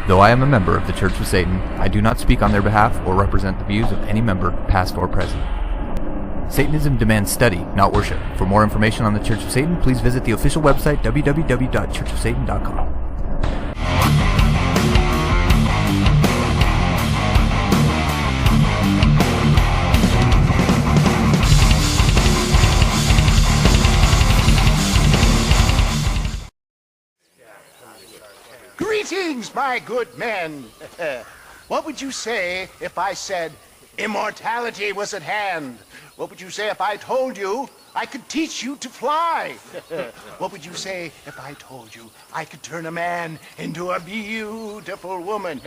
Though I am a member of the Church of Satan, I do not speak on their behalf or represent the views of any member, past or present. Satanism demands study, not worship. For more information on the Church of Satan, please visit the official website www.churchofsatan.com. Greetings, my good men. What would you say if I said immortality was at hand? What would you say if I told you I could teach you to fly? What would you say if I told you I could turn a man into a beautiful woman?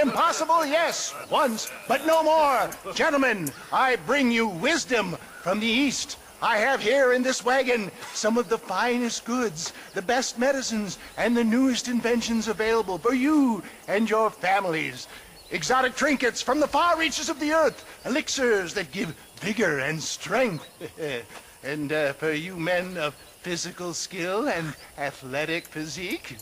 Impossible, yes, once, but no more. Gentlemen, I bring you wisdom from the East. I have here in this wagon some of the finest goods, the best medicines, and the newest inventions available for you and your families. Exotic trinkets from the far reaches of the earth, elixirs that give vigor and strength. And for you men of physical skill and athletic physique,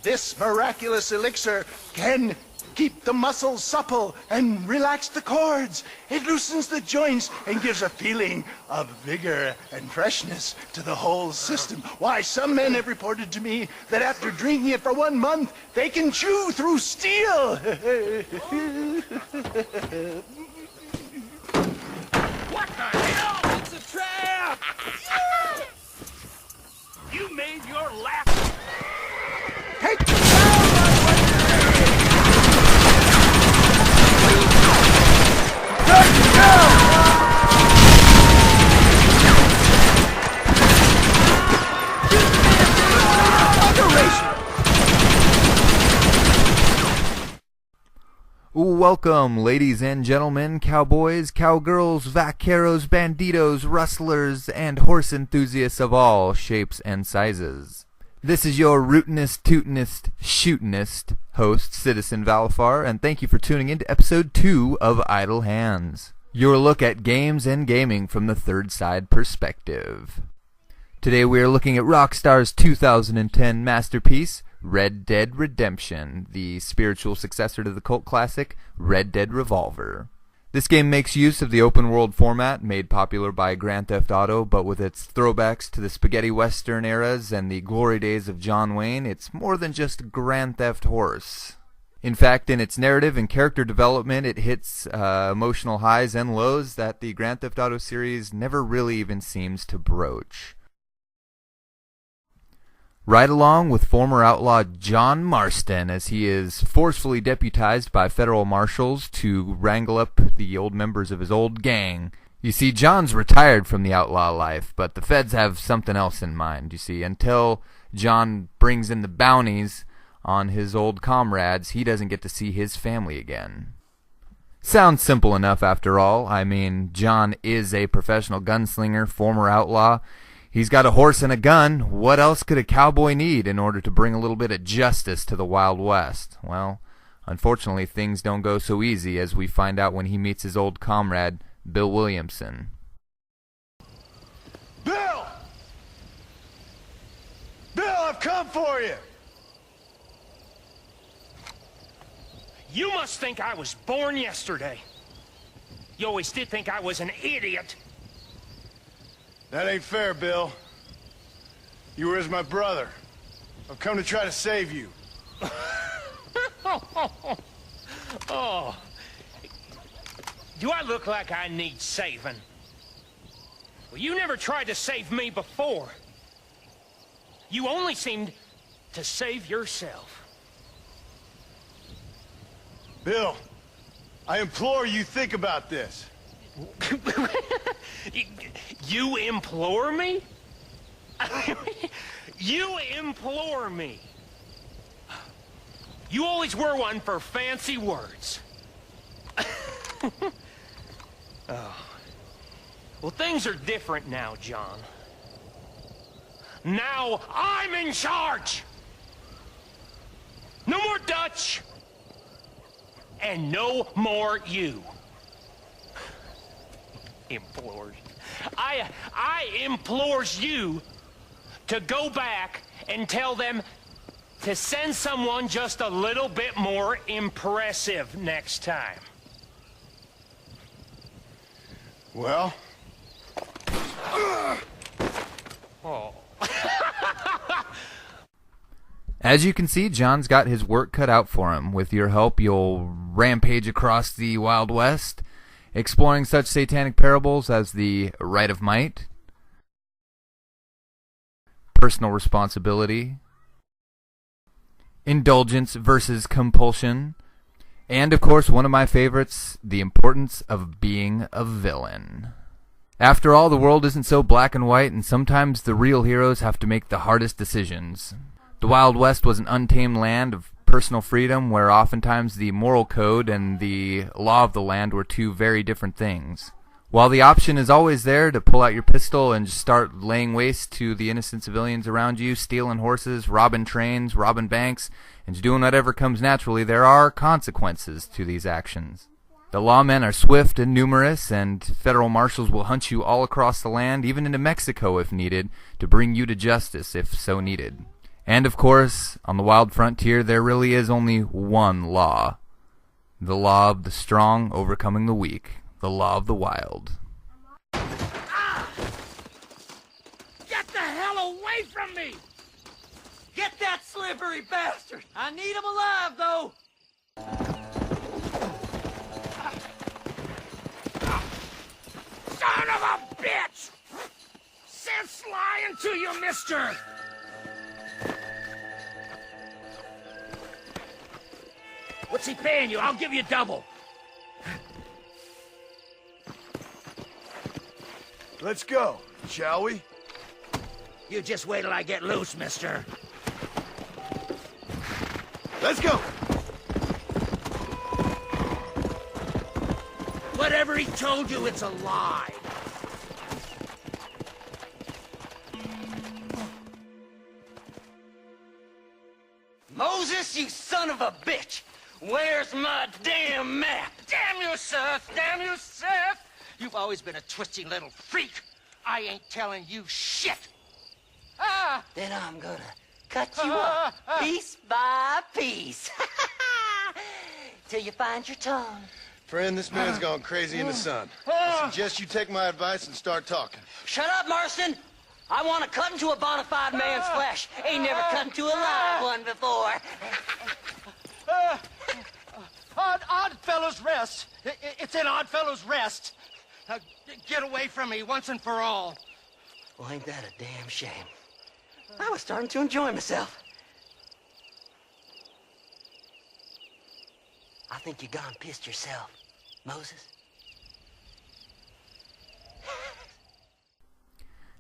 this miraculous elixir can keep the muscles supple and relax the cords. It loosens the joints and gives a feeling of vigor and freshness to the whole system. Why, some men have reported to me that after drinking it for 1 month, they can chew through steel. What the hell? It's a trap! You made your last... Take it down, Welcome, ladies and gentlemen, cowboys, cowgirls, vaqueros, banditos, rustlers, and horse enthusiasts of all shapes and sizes. This is your rootinest, tootinest, shootinest host, Citizen Valefar, and thank you for tuning in to episode 2 of Idle Hands, your look at games and gaming from the third side perspective. Today we are looking at Rockstar's 2010 masterpiece, Red Dead Redemption, the spiritual successor to the cult classic Red Dead Revolver. This game makes use of the open-world format made popular by Grand Theft Auto, but with its throwbacks to the spaghetti western eras and the glory days of John Wayne, it's more than just Grand Theft Horse. In fact, in its narrative and character development, it hits emotional highs and lows that the Grand Theft Auto series never really even seems to broach. Ride along with former outlaw John Marston as he is forcefully deputized by federal marshals to wrangle up the old members of his old gang. You see, John's retired from the outlaw life, but the feds have something else in mind. You see, until John brings in the bounties on his old comrades, he doesn't get to see his family again. Sounds simple enough after all. I mean, John is a professional gunslinger, former outlaw. He's got a horse and a gun. What else could a cowboy need in order to bring a little bit of justice to the Wild West? Well, unfortunately, things don't go so easy, as we find out when he meets his old comrade, Bill Williamson. Bill! Bill, I've come for you! You must think I was born yesterday. You always did think I was an idiot. That ain't fair, Bill. You were as my brother. I've come to try to save you. Oh. Do I look like I need saving? Well, you never tried to save me before. You only seemed to save yourself. Bill, I implore you, think about this. You implore me? You implore me? You always were one for fancy words. Oh. Well, things are different now, John. Now I'm in charge! No more Dutch! And no more you. Implores. I implores you to go back and tell them to send someone just a little bit more impressive next time. Well? Oh. As you can see, John's got his work cut out for him. With your help, you'll rampage across the Wild West, exploring such satanic parables as the right of might, personal responsibility, indulgence versus compulsion, and of course, one of my favorites, the importance of being a villain. After all, the world isn't so black and white, and sometimes the real heroes have to make the hardest decisions. The Wild West was an untamed land of personal freedom where oftentimes the moral code and the law of the land were two very different things. While the option is always there to pull out your pistol and just start laying waste to the innocent civilians around you, stealing horses, robbing trains, robbing banks, and just doing whatever comes naturally, there are consequences to these actions. The lawmen are swift and numerous, and federal marshals will hunt you all across the land, even into Mexico if needed, to bring you to justice if so needed. And of course, on the wild frontier, there really is only one law. The law of the strong overcoming the weak. The law of the wild. Ah! Get the hell away from me! Get that slippery bastard! I need him alive, though! Son of a bitch! Sense lying to you, mister! What's he paying you? I'll give you double. Let's go, shall we? You just wait till I get loose, mister. Let's go! Whatever he told you, it's a lie. Moses, you son of a bitch! Where's my damn map? Damn you, Seth! Damn you, Seth! You've always been a twisty little freak. I ain't telling you shit. Ah! Then I'm gonna cut you up piece by piece. Till you find your tongue. Friend, this man's gone crazy in the sun. I suggest you take my advice and start talking. Shut up, Marston! I want to cut into a bona fide man's flesh. Ain't never cut into a live one before. Oddfellows Rest. It's in Oddfellows Rest. Now, get away from me once and for all. Well, ain't that a damn shame? I was starting to enjoy myself. I think you gone pissed yourself, Moses.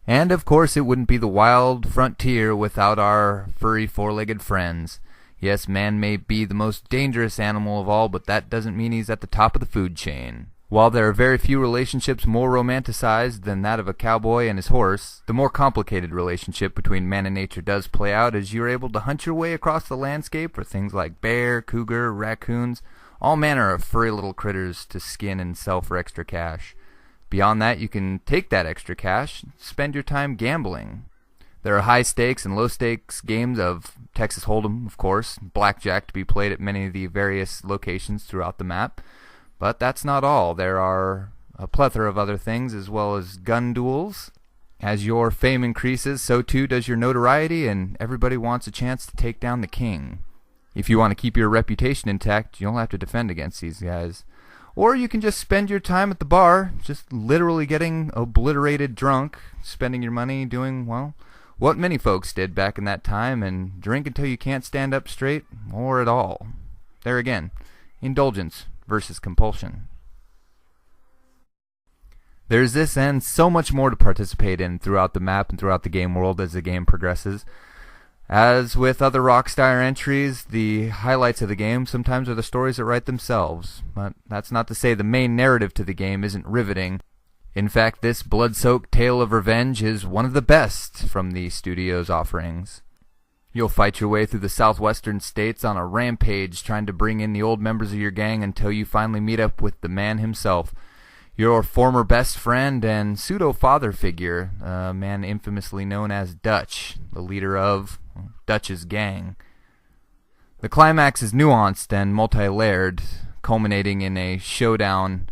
And of course, it wouldn't be the wild frontier without our furry four-legged friends. Yes, man may be the most dangerous animal of all, but that doesn't mean he's at the top of the food chain. While there are very few relationships more romanticized than that of a cowboy and his horse, the more complicated relationship between man and nature does play out as you're able to hunt your way across the landscape for things like bear, cougar, raccoons, all manner of furry little critters to skin and sell for extra cash. Beyond that, you can take that extra cash and spend your time gambling. There are high-stakes and low-stakes games of Texas Hold'em, of course, blackjack to be played at many of the various locations throughout the map. But that's not all. There are a plethora of other things, as well as gun duels. As your fame increases, so too does your notoriety, and everybody wants a chance to take down the king. If you want to keep your reputation intact, you'll have to defend against these guys. Or you can just spend your time at the bar, just literally getting obliterated drunk, spending your money doing, well, what many folks did back in that time, and drink until you can't stand up straight, or at all. There again, indulgence versus compulsion. There's this and so much more to participate in throughout the map and throughout the game world as the game progresses. As with other Rockstar entries, the highlights of the game sometimes are the stories that write themselves, but that's not to say the main narrative to the game isn't riveting. In fact, this blood-soaked tale of revenge is one of the best from the studio's offerings. You'll fight your way through the southwestern states on a rampage trying to bring in the old members of your gang until you finally meet up with the man himself, your former best friend and pseudo-father figure, a man infamously known as Dutch, the leader of Dutch's gang. The climax is nuanced and multi-layered, culminating in a showdown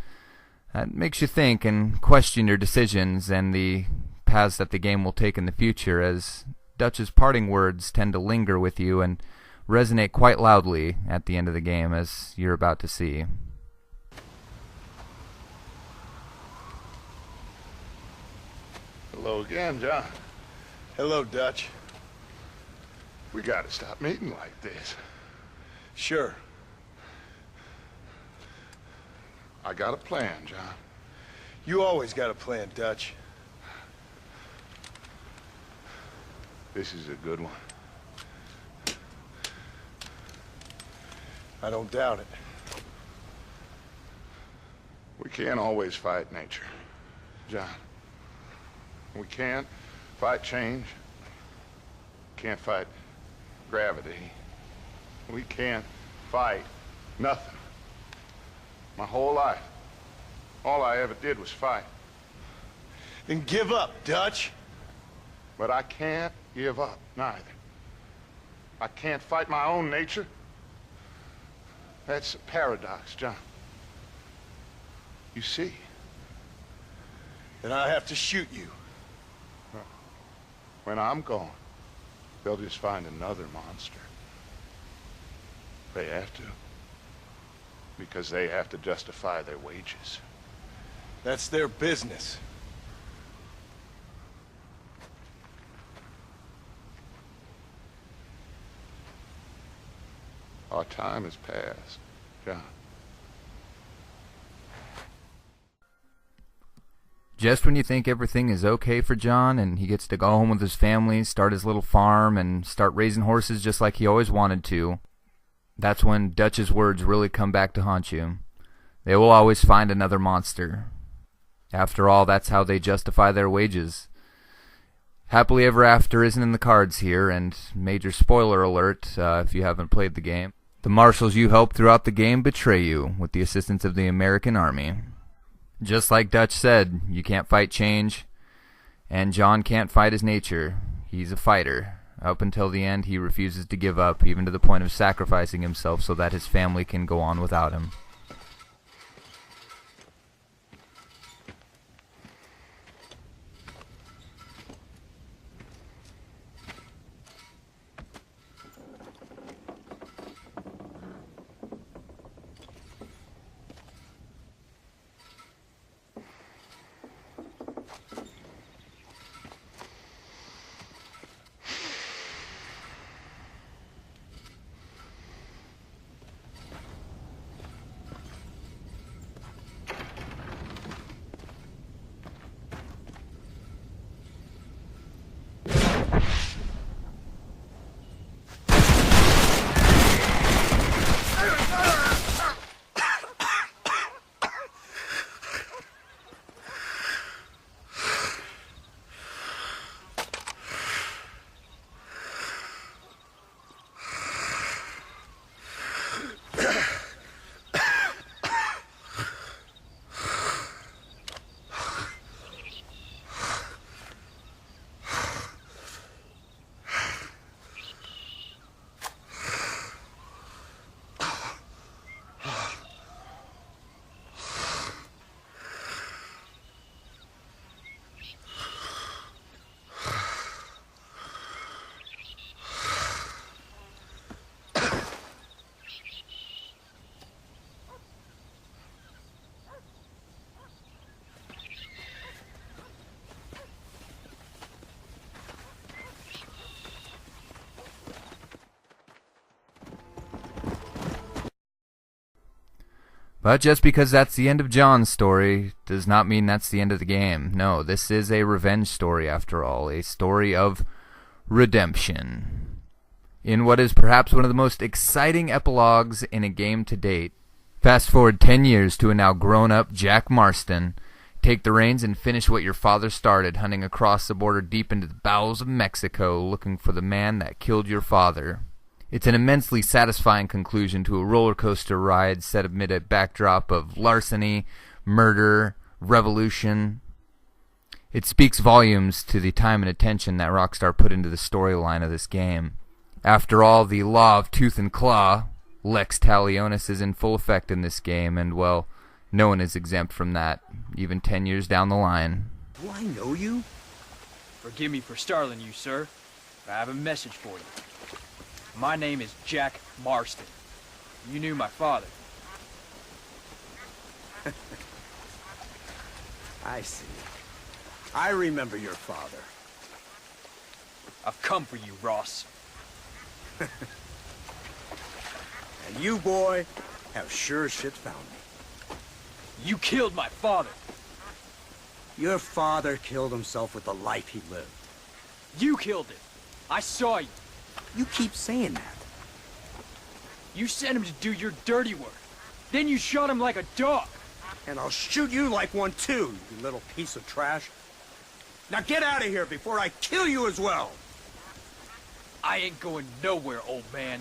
that makes you think and question your decisions and the paths that the game will take in the future, as Dutch's parting words tend to linger with you and resonate quite loudly at the end of the game, as you're about to see. Hello again, John. Hello, Dutch. We gotta stop meeting like this. Sure. I got a plan, John. You always got a plan, Dutch. This is a good one. I don't doubt it. We can't always fight nature, John. We can't fight change. Can't fight gravity. We can't fight nothing. My whole life, all I ever did was fight. Then give up, Dutch. But I can't give up, neither. I can't fight my own nature. That's a paradox, John. You see? Then I have to shoot you. When I'm gone, they'll just find another monster. They have to. Because they have to justify their wages. That's their business. Our time has passed, John. Just when you think everything is okay for John and he gets to go home with his family, start his little farm, and start raising horses just like he always wanted to, that's when Dutch's words really come back to haunt you. They will always find another monster. After all, that's how they justify their wages. Happily Ever After isn't in the cards here, and major spoiler alert if you haven't played the game. The marshals you help throughout the game betray you with the assistance of the American Army. Just like Dutch said, you can't fight change, and John can't fight his nature. He's a fighter. Up until the end, he refuses to give up, even to the point of sacrificing himself so that his family can go on without him. But just because that's the end of John's story does not mean that's the end of the game. No, this is a revenge story after all, a story of redemption. In what is perhaps one of the most exciting epilogues in a game to date, fast forward 10 years to a now grown-up Jack Marston. Take the reins and finish what your father started, hunting across the border deep into the bowels of Mexico, looking for the man that killed your father. It's an immensely satisfying conclusion to a roller coaster ride set amid a backdrop of larceny, murder, revolution. It speaks volumes to the time and attention that Rockstar put into the storyline of this game. After all, the law of tooth and claw, Lex Talionis, is in full effect in this game, and, well, no one is exempt from that, even 10 years down the line. Do I know you? Forgive me for startling you, sir, but I have a message for you. My name is Jack Marston. You knew my father. I see. I remember your father. I've come for you, Ross. And you, boy, have sure shit found me. You killed my father. Your father killed himself with the life he lived. You killed him. I saw you. You keep saying that. You sent him to do your dirty work. Then you shot him like a dog. And I'll shoot you like one too, you little piece of trash. Now get out of here before I kill you as well. I ain't going nowhere, old man.